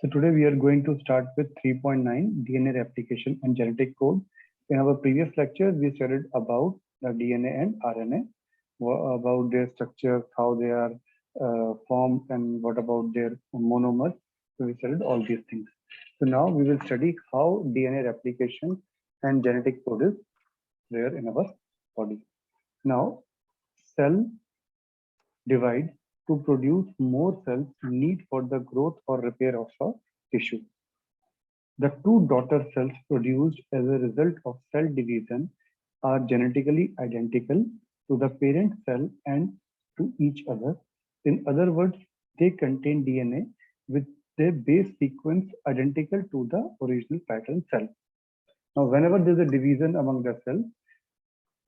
So today we are going to start with 3.9 DNA replication and genetic code. In our previous lecture, we studied about the DNA and RNA, about their structure, how they are formed, and what about their monomers. So we studied all these things. So now we will study how DNA replication and genetic code is there in our body. Now, cell divide to produce more cells need for the growth or repair of a tissue. The two daughter cells produced as a result of cell division are genetically identical to the parent cell and to each other. In other words, they contain DNA with their base sequence identical to the original pattern cell. Now, whenever there is a division among the cells,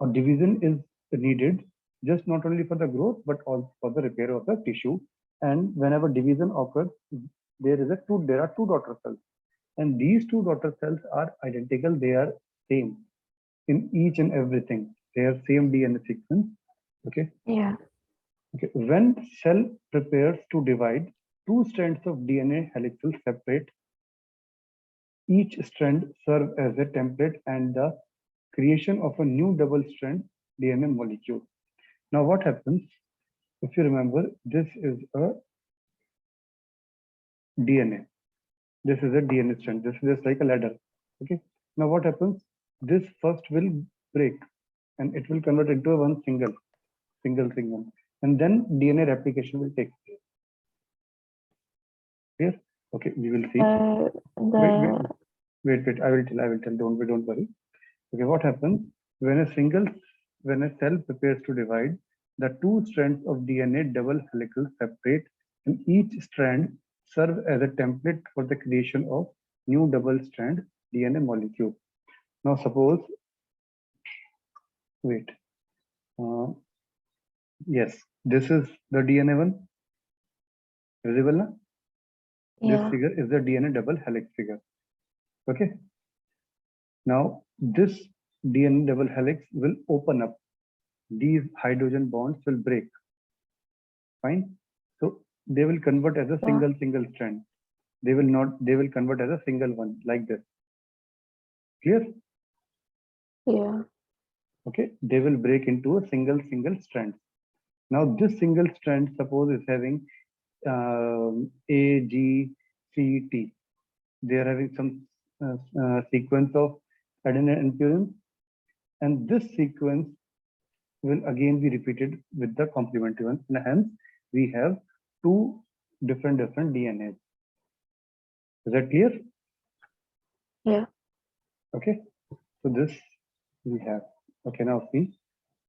a division is needed just not only for the growth but also for the repair of the tissue. And whenever division occurs, there are two daughter cells, and these two daughter cells are identical. They are same in each and everything. They have same DNA sequence. Okay. Yeah. Okay. When cell prepares to divide, two strands of DNA helix will separate. Each strand serve as a template and the creation of a new double strand DNA molecule. Now what happens, if you remember, this is a DNA. This is a DNA strand. This is just like a ladder. Okay. Now what happens? This first will break and it will convert into a one single, and then DNA replication will take place. Clear? Okay, we will see. Wait. I will tell. Don't worry. Okay, what happens when a cell prepares to divide? The two strands of DNA double helical separate, and each strand serve as a template for the creation of new double strand DNA molecule. Now suppose, yes, this is the DNA one. Visible now? Yeah. This figure is the DNA double helix figure. Okay. Now this DNA double helix will open up. These hydrogen bonds will break. Fine. So they will convert as a single strand. They will convert as a single one like this. Clear? Yeah. Okay. They will break into a single strand. Now this single strand, suppose, is having A, G, C, T. They are having some sequence of adenine and purine, and this sequence will again be repeated with the complementary one, and hence we have two different DNAs. Is that clear? Yeah. Okay. So this we have. Okay. Now see,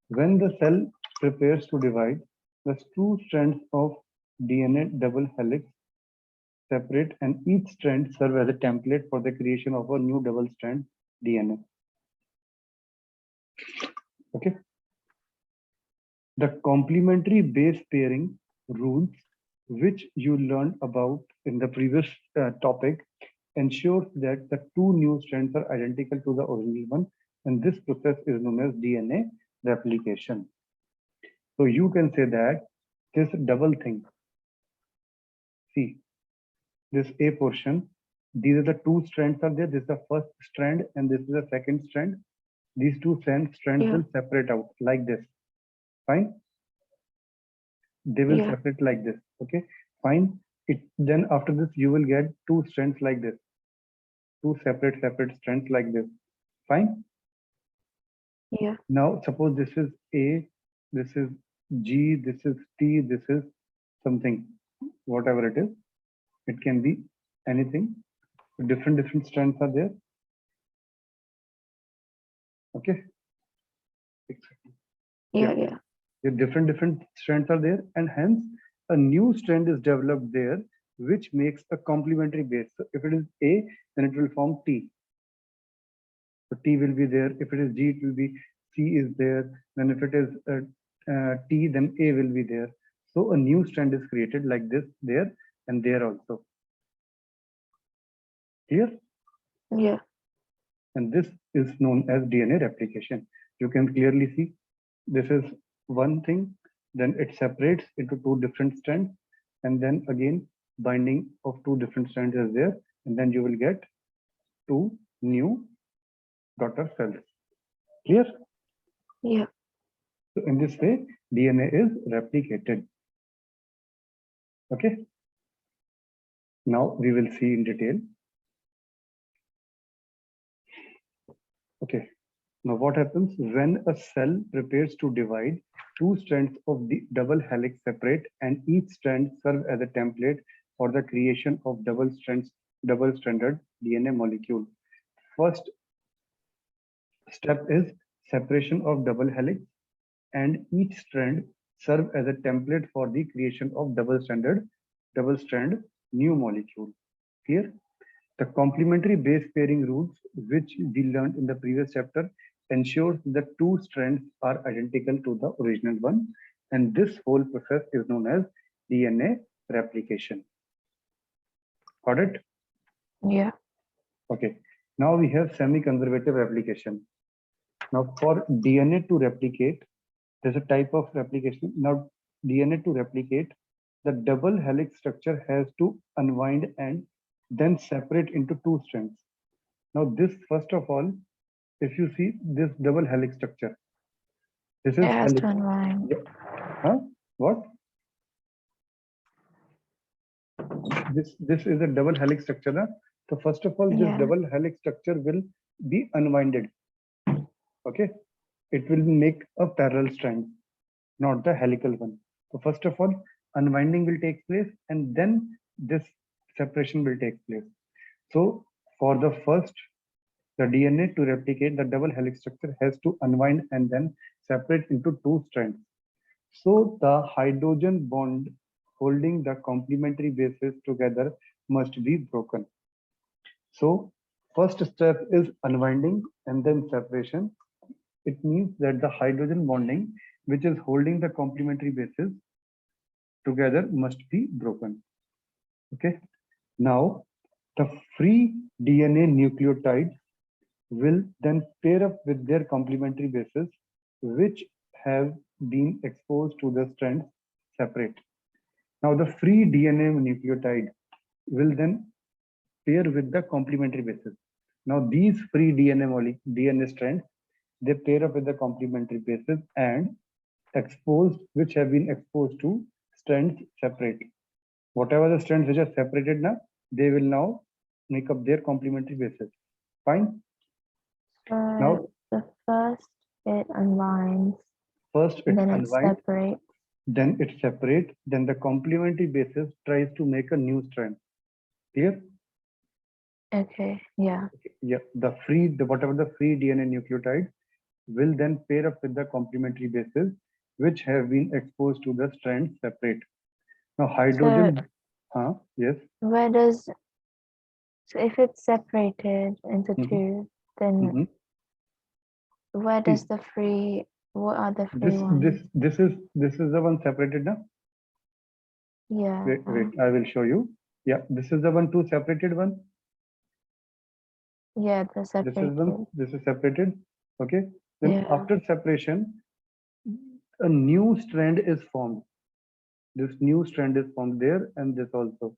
when the cell prepares to divide, the two strands of DNA double helix separate, and each strand serve as a template for the creation of a new double strand DNA. Okay. The complementary base pairing rules, which you learned about in the previous topic, ensures that the two new strands are identical to the original one, and this process is known as DNA replication. So you can say that this double thing, see, this A portion, these are the two strands are there. This is the first strand and this is the second strand. These two strands will separate out like this. Fine. They will separate like this. Okay, fine. Then after this, you will get two strands like this. Two separate strands like this. Fine. Yeah. Now suppose this is A, this is G, this is T, this is something, whatever it is. It can be anything. Different strands are there. Okay. Yeah. The different strands are there, and hence a new strand is developed there, which makes a complementary base. So if it is A, then it will form T. So T will be there. If it is G, it will be C is there. Then if it is T, then A will be there. So a new strand is created like this, there and there also. Here? Yeah. And this is known as DNA replication. You can clearly see this is one thing, then it separates into two different strands, and then again binding of two different strands is there, and then you will get two new daughter cells. Clear? Yeah. So in this way, DNA is replicated. Okay. Now we will see in detail. Okay. Now what happens when a cell prepares to divide? Two strands of the double helix separate, and each strand serves as a template for the creation of double-stranded DNA molecule. First step is separation of double helix, and each strand serves as a template for the creation of double-strand new molecule. Here, the complementary base pairing rules, which we learned in the previous chapter, ensures that two strands are identical to the original one, and this whole process is known as DNA replication. Got it? Yeah. Okay. Now we have semi-conservative replication. Now for DNA to replicate, there's a type of replication. Now DNA to replicate, the double helix structure has to unwind and then separate into two strands. Now this, first of all, if you see this double helix structure, this is It has helix. to unwind. Yeah. Huh? What? This is a double helix structure. Huh? So first of all, this Yeah. double helix structure will be unwinded. Okay, it will make a parallel strand, not the helical one. So first of all, unwinding will take place, and then this separation will take place. So for the first, the DNA to replicate, the double helix structure has to unwind and then separate into two strands. So the hydrogen bond holding the complementary bases together must be broken. So first step is unwinding and then separation. It means that the hydrogen bonding, which is holding the complementary bases together, must be broken. Okay. Now the free DNA nucleotides will then pair up with their complementary bases, which have been exposed to the strands separate. Now the free DNA nucleotide will then pair with the complementary bases. Now these free DNA strands, they pair up with the complementary bases and which have been exposed to strands separate. Whatever the strands which are separated now, they will now make up their complementary bases. Fine. So Now the first it unwinds, first it then it unwinds, separates. then it separates, then the complementary basis tries to make a new strand. Clear? Okay. Yeah. Yeah. Whatever the free DNA nucleotide will then pair up with the complementary bases which have been exposed to the strands separate. Now hydrogen, yes. Where does, so if it's separated into Mhm. two, then Mhm. where does the free, what are the free ones? This is the one separated now. Yeah. Wait, I will show you. Yeah, this is the one, two separated one. Yeah, they're separated. This is separated. Okay. Then Yeah. after separation, a new strand is formed. This new strand is formed there, and this also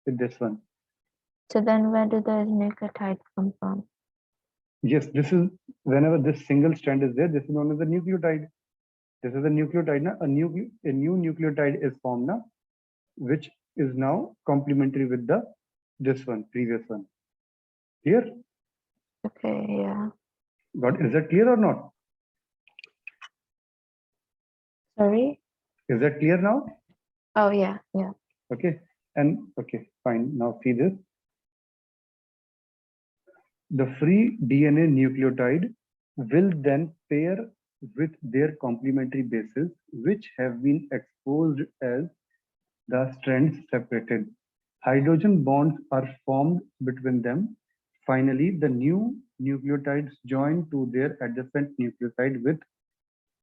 with this one. So then where do those nucleotides come from? Yes, this is whenever this single strand is there, this is known as the nucleotide. This is a nucleotide now. A new nucleotide is formed now, which is now complementary with the this one, previous one. Clear? Okay, yeah. Is that clear or not? Sorry? Is that clear now? Oh, yeah, yeah. Okay. And okay, fine. Now see this. The free DNA nucleotide will then pair with their complementary bases, which have been exposed as the strands separated. Hydrogen bonds are formed between them. Finally, the new nucleotides join to their adjacent nucleotide with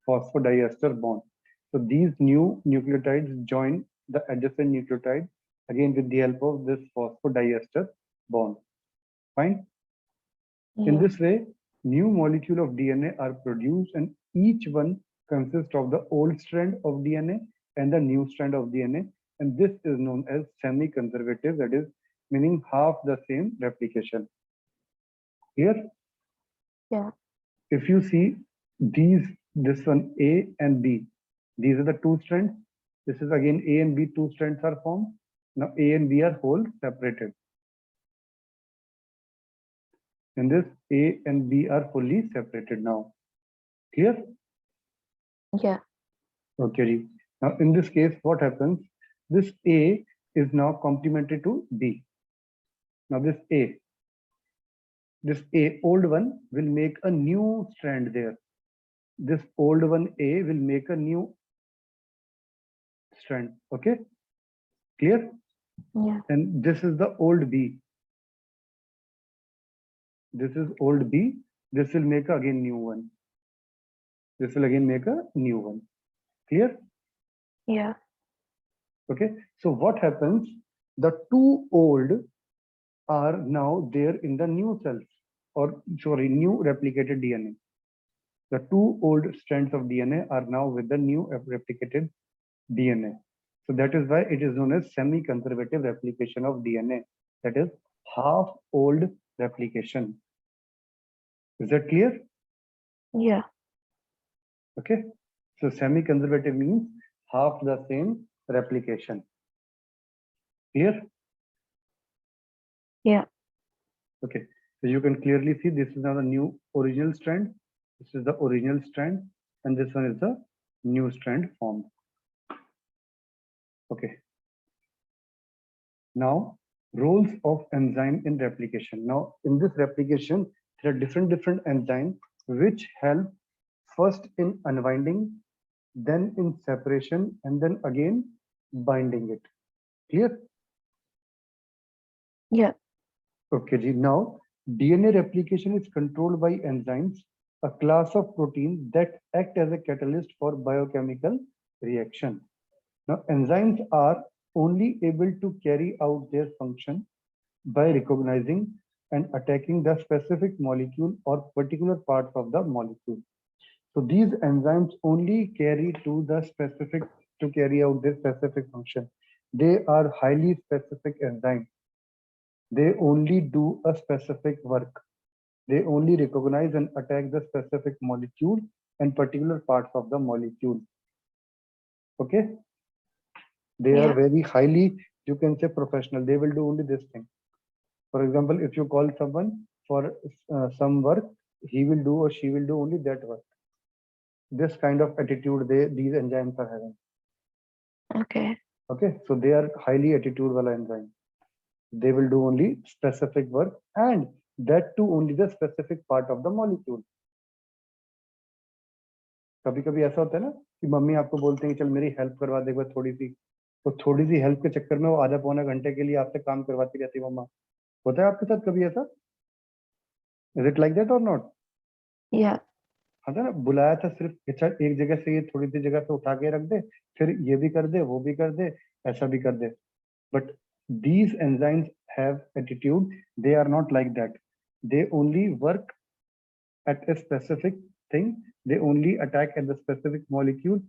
phosphodiester bond. So these new nucleotides join the adjacent nucleotide again with the help of this phosphodiester bond. Fine. In Yeah. this way, new molecule of DNA are produced, and each one consists of the old strand of DNA and the new strand of DNA, and this is known as semi-conservative, that is meaning half the same replication. Here, Yeah. if you see this one A and B, these are the two strands. This is again A and B, two strands are formed. Now A and B are whole separated. And this A and B are fully separated now. Clear? Yeah. Okay. Now in this case, what happens? This A is now complementary to B. Now this old one will make a new strand there. This old one A will make a new strand. Okay? Clear? Yeah. And this is the old B. This is old B. This will make again new one. This will again make a new one. Clear? Yeah. Okay. So what happens? The two old are now there in the new cells, or sorry, new replicated DNA. The two old strands of DNA are now with the new replicated DNA. So that is why it is known as semi-conservative replication of DNA. That is half old replication. Is that clear? Yeah. Okay. So semi-conservative means half the same replication. Clear? Yeah. Okay. So you can clearly see this is now the new original strand. This is the original strand, and this one is the new strand formed. Okay. Now, roles of enzyme in replication. Now, in this replication, there are different enzymes which help first in unwinding, then in separation, and then again binding it. Clear? Yeah. Okay, ji. Now, DNA replication is controlled by enzymes, a class of proteins that act as a catalyst for biochemical reaction. Now, enzymes are only able to carry out their function by recognizing and attacking the specific molecule or particular parts of the molecule. So these enzymes only carry to carry out their specific function. They are highly specific enzymes. They only do a specific work. They only recognize and attack the specific molecule and particular parts of the molecule. Okay? They are very highly, you can say, professional. They will do only this thing. For example, if you call someone for some work, he will do or she will do only that work. This kind of attitude these enzymes are having. Okay. Okay, so they are highly attitude wala enzyme. They will do only specific work, and that too only the specific part of the molecule. कभी कभी ऐसा होता है ना कि mummy आपको बोलते हैं कि चल मेरी हेल्प करवा दे एक बार थोड़ी सी, तो थोड़ी सी हेल्प के चक्कर में वो आधा पौना घंटे के लिए आपसे काम करवाती रहती है मम्मा. होता है आपके साथ कभी ऐसा? इज इट लाइक दैट और नॉट? Yeah. हाँ था ना, बुलाया था सिर्फ अच्छा एक जगह से ये थोड़ी सी जगह से उठा के रख दे, फिर ये भी कर दे, वो भी कर दे, ऐसा भी कर दे. But these enzymes have attitude. They are not like that. They only work at a specific thing. They only attack at the specific molecule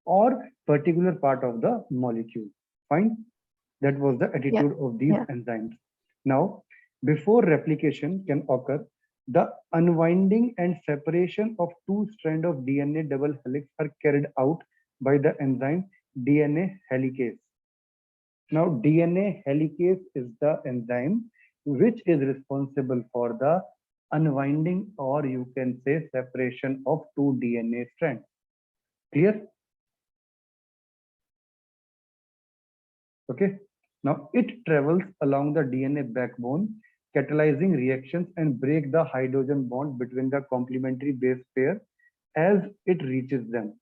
or particular part of the molecule. Fine. That was the attitude of these enzymes. Now, before replication can occur, the unwinding and separation of two strands of DNA double helix are carried out by the enzyme DNA helicase. Now, DNA helicase is the enzyme which is responsible for the unwinding, or you can say separation of two DNA strands. Clear? Okay. Now, it travels along the DNA backbone, catalyzing reactions and break the hydrogen bond between the complementary base pair as it reaches them.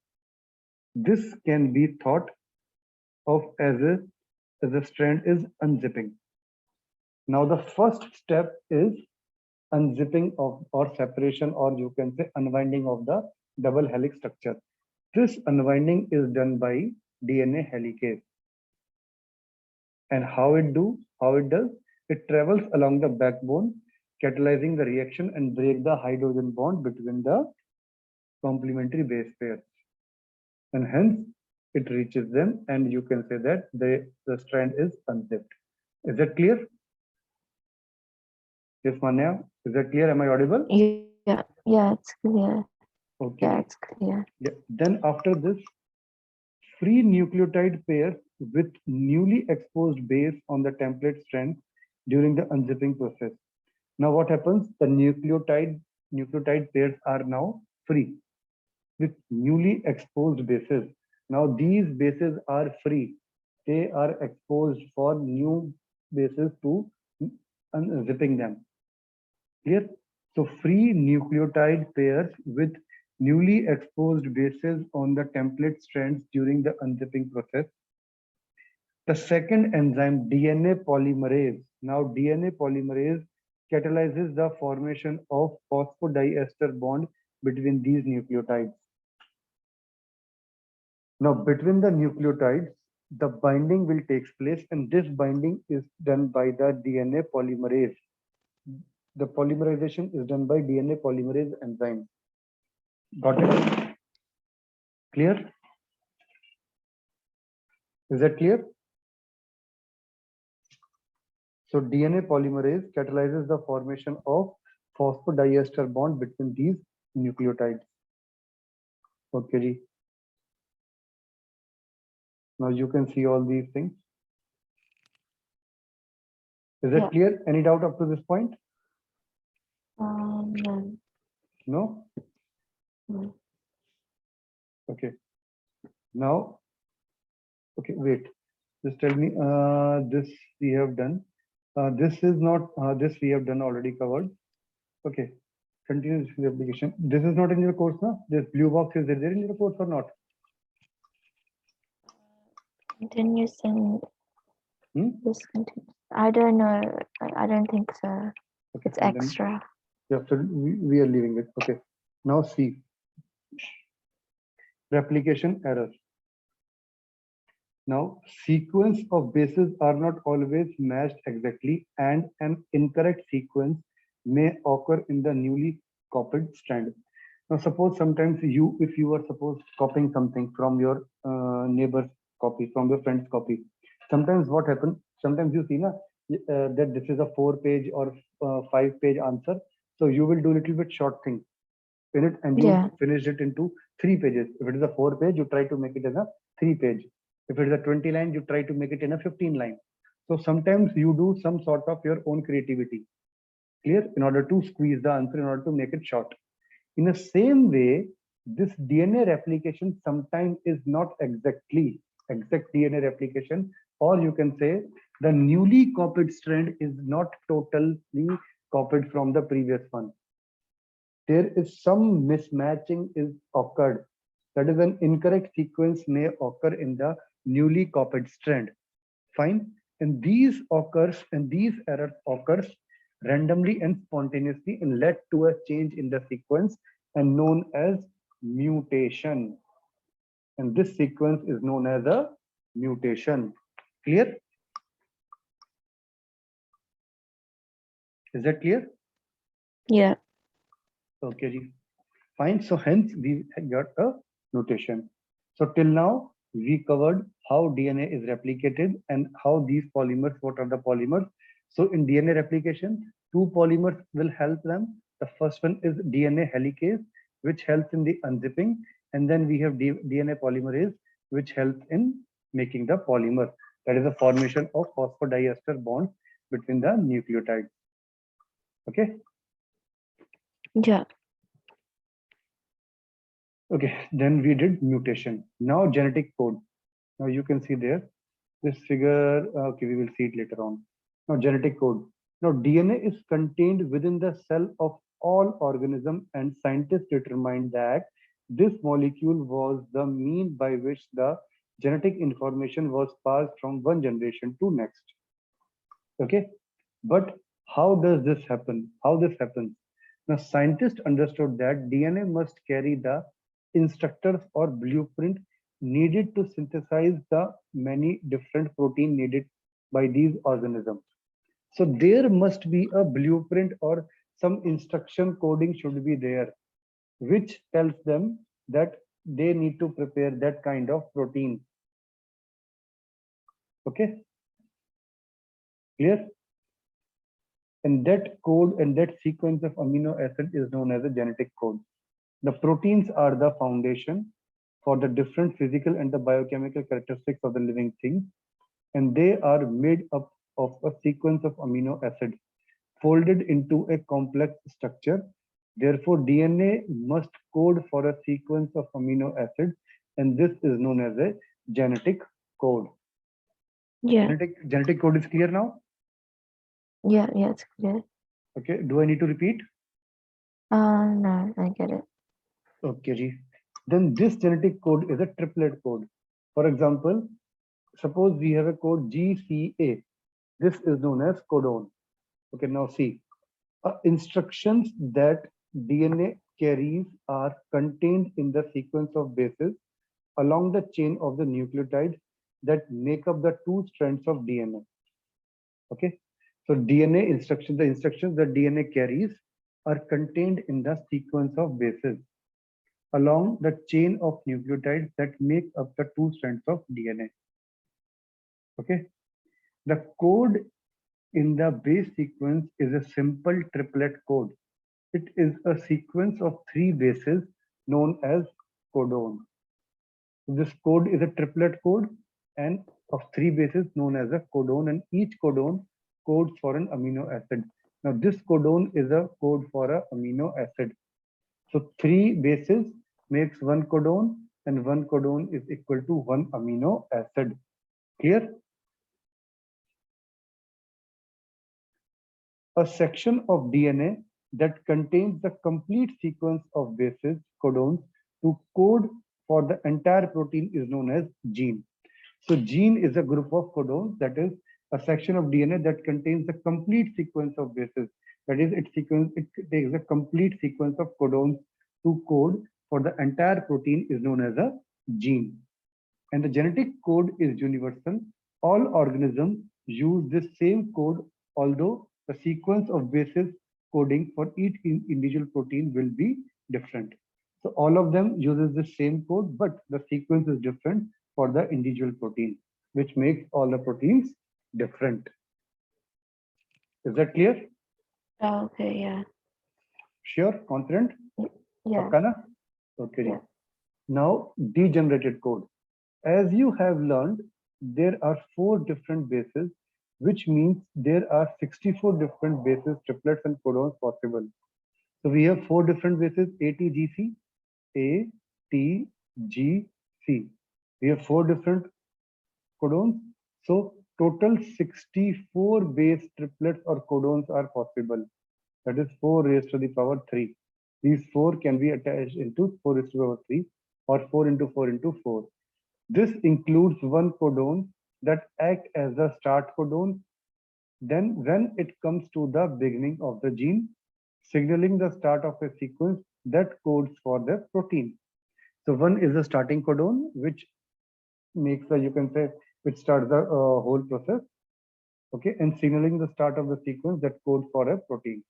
This can be thought of as the strand is unzipping. Now, the first step is unzipping of or separation, or you can say unwinding of the double helix structure. This unwinding is done by DNA helicase. And how it does? It travels along the backbone, catalyzing the reaction and break the hydrogen bond between the complementary base pairs. And hence, it reaches them, and you can say that the strand is unzipped. Is that clear? Yes, Manya, is that clear? Am I audible? Yeah, it's clear. Okay. Yeah, it's clear. Yeah. Then after this, free nucleotide pairs with newly exposed base on the template strand during the unzipping process. Now what happens? The nucleotide pairs are now free with newly exposed bases. Now these bases are free. They are exposed for new bases to unzipping them. Clear? So free nucleotide pairs with newly exposed bases on the template strands during the unzipping process. The second enzyme, DNA polymerase. Now DNA polymerase catalyzes the formation of phosphodiester bond between these nucleotides. Now between the nucleotides, the binding will take place, and this binding is done by the DNA polymerase. The polymerization is done by DNA polymerase enzyme. Got it? Clear? Is that clear? So DNA polymerase catalyzes the formation of phosphodiester bond between these nucleotides. Okay, ji. Now you can see all these things. Is that clear? Any doubt up to this point? No. No? No. Okay. Now, okay, wait. Just tell me, this we have done. This is not, this we have done already covered. Okay. Continue the application. This is not in your course, no? This blue box, is there in your course or not? Continuous and discontinuous. I don't know. I don't think so. Okay, it's extra. Yeah, so we are leaving it. Okay. Now see. Replication error. Now, sequence of bases are not always matched exactly, and an incorrect sequence may occur in the newly copied strand. Now, suppose sometimes if you are supposed copying something from your neighbor's copy, from your friend's copy, sometimes what happens? Sometimes you see that this is a 4-page or 5-page answer, so you will do a little bit short thing in it, and you finish it into 3 pages. If it is a 4-page, you try to make it as a 3-page. If it is a 20 line, you try to make it in a 15 line. So sometimes you do some sort of your own creativity, clear, in order to squeeze the answer, in order to make it short. In the same way, this DNA replication sometimes is not exactly exact DNA replication, or you can say the newly copied strand is not totally copied from the previous one. There is some mismatching is occurred. That is, an incorrect sequence may occur in the newly copied strand. Fine. And these errors occurs randomly and spontaneously and led to a change in the sequence and known as mutation. And this sequence is known as a mutation. Clear? Is that clear? Yeah. Okay. Fine. So hence we got a mutation. So till now we covered how DNA is replicated and how these polymers, what are the polymers. So in DNA replication, 2 polymers will help them. The first one is DNA helicase, which helps in the unzipping. And then we have DNA polymerase, which helps in making the polymer. That is the formation of phosphodiester bonds between the nucleotides. Okay. Yeah. Okay, then we did mutation. Now genetic code. Now you can see there, this figure, okay, we will see it later on. Now genetic code. Now DNA is contained within the cell of all organisms, and scientists determined that this molecule was the mean by which the genetic information was passed from one generation to next. Okay, but how does this happen? How this happens? Now scientists understood that DNA must carry the instructors or blueprint needed to synthesize the many different protein needed by these organisms. So there must be a blueprint or some instruction coding should be there, which tells them that they need to prepare that kind of protein Okay, clear? And that code and that sequence of amino acid is known as a genetic code. The proteins are the foundation for the different physical and the biochemical characteristics of the living things, and they are made up of a sequence of amino acids folded into a complex structure. Therefore, DNA must code for a sequence of amino acids, and this is known as a genetic code. Yeah. Genetic code is clear now? Yeah, it's clear. Okay, do I need to repeat? No, I get it. Okay, Ji. Then this genetic code is a triplet code. For example, suppose we have a code GCA. This is known as codon. Okay, now see, instructions that DNA carries are contained in the sequence of bases along the chain of the nucleotides that make up the two strands of DNA. Okay, so DNA instructions, the instructions that DNA carries are contained in the sequence of bases along the chain of nucleotides that make up the two strands of DNA. Okay, the code in the base sequence is a simple triplet code. It is a sequence of three bases known as codon. This code is a triplet code and of three bases known as a codon, and each codon codes for an amino acid. Now this codon is a code for an amino acid. So three bases makes one codon, and one codon is equal to one amino acid. Clear? A section of DNA that contains the complete sequence of bases, codons, to code for the entire protein is known as gene. So gene is a group of codons, that is a section of DNA that contains the complete sequence of bases. That is, it takes a complete sequence of codons to code for the entire protein is known as a gene. And the genetic code is universal. All organisms use this same code, although the sequence of bases coding for each individual protein will be different. So all of them uses the same code, but the sequence is different for the individual protein, which makes all the proteins different. Is that clear? Okay, yeah. Sure, confident? Yeah. Pakana? Okay. Yeah. Now, degenerated code. As you have learned, there are 4 different bases, which means there are 64 different bases, triplets, and codons possible. So we have 4 different bases: ATGC, ATGC. We have 4 different codons. So total 64 base triplets or codons are possible. That is 4 raised to the power 3. These 4 can be attached into 4 raised to the power 3 or 4 into 4 into 4. This includes one codon that acts as the start codon. Then when it comes to the beginning of the gene, signaling the start of a sequence that codes for the protein. So one is the starting codon, which makes the, you can say, which starts the whole process. Okay, and signaling the start of the sequence that codes for a protein.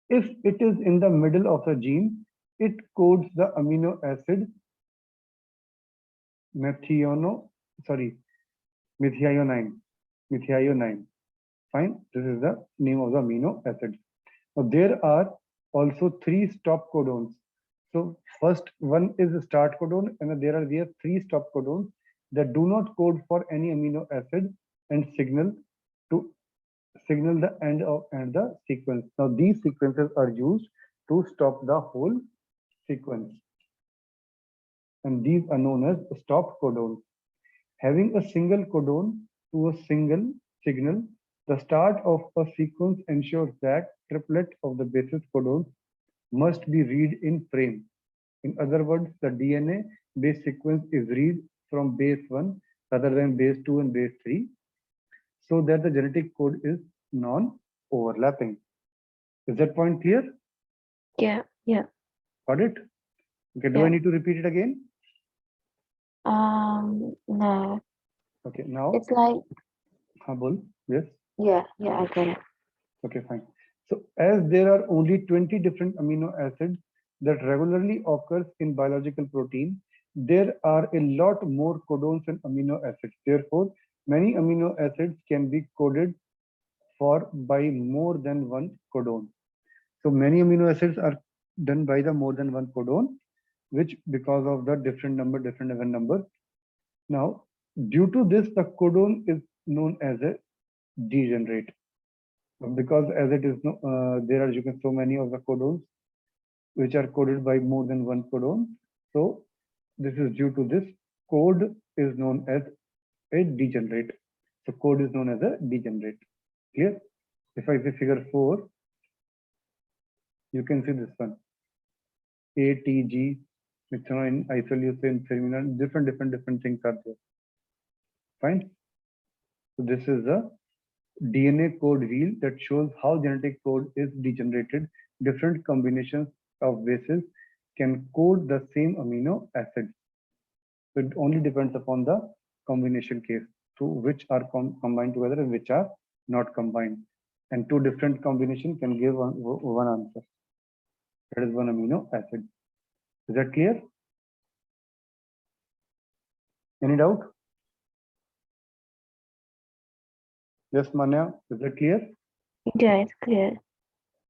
If it is in the middle of the gene, it codes the amino acid methionine. Fine, this is the name of the amino acid. Now there are also 3 stop codons. So first one is the start codon, and there are 3 stop codons that do not code for any amino acid and signal the end of the sequence. Now these sequences are used to stop the whole sequence, and these are known as stop codons. Having a single codon to a single signal, the start of a sequence ensures that triplet of the basis codons must be read in frame. In other words, the DNA base sequence is read from base 1 rather than base 2 and base 3, so that the genetic code is non-overlapping. Is that point clear? Yeah. Got it? Okay, do I need to repeat it again? No. Okay, now it's like yes. Yeah, I get it. Okay, fine. So as there are only 20 different amino acids that regularly occurs in biological protein, there are a lot more codons and amino acids. Therefore, Many amino acids can be coded for by more than one codon. So many amino acids are done by the more than one codon, which because of the different event numbers. Now, due to this, the codon is known as a degenerate. Because as it is there are so many of the codons which are coded by more than one codon. So this is due to this, code is known as a degenerate. So code is known as a degenerate. Clear? If I say figure 4, you can see this one. ATG, methionine, isoleucine, ferminon, different things are there. Fine. So this is a DNA code wheel that shows how genetic code is degenerated. Different combinations of bases can code the same amino acid. So it only depends upon the combination case, to which are combined together and which are not combined. And two different combination can give one answer. That is one amino acid. Is that clear? Any doubt? Yes, Manya, is that clear? Yeah, it's clear.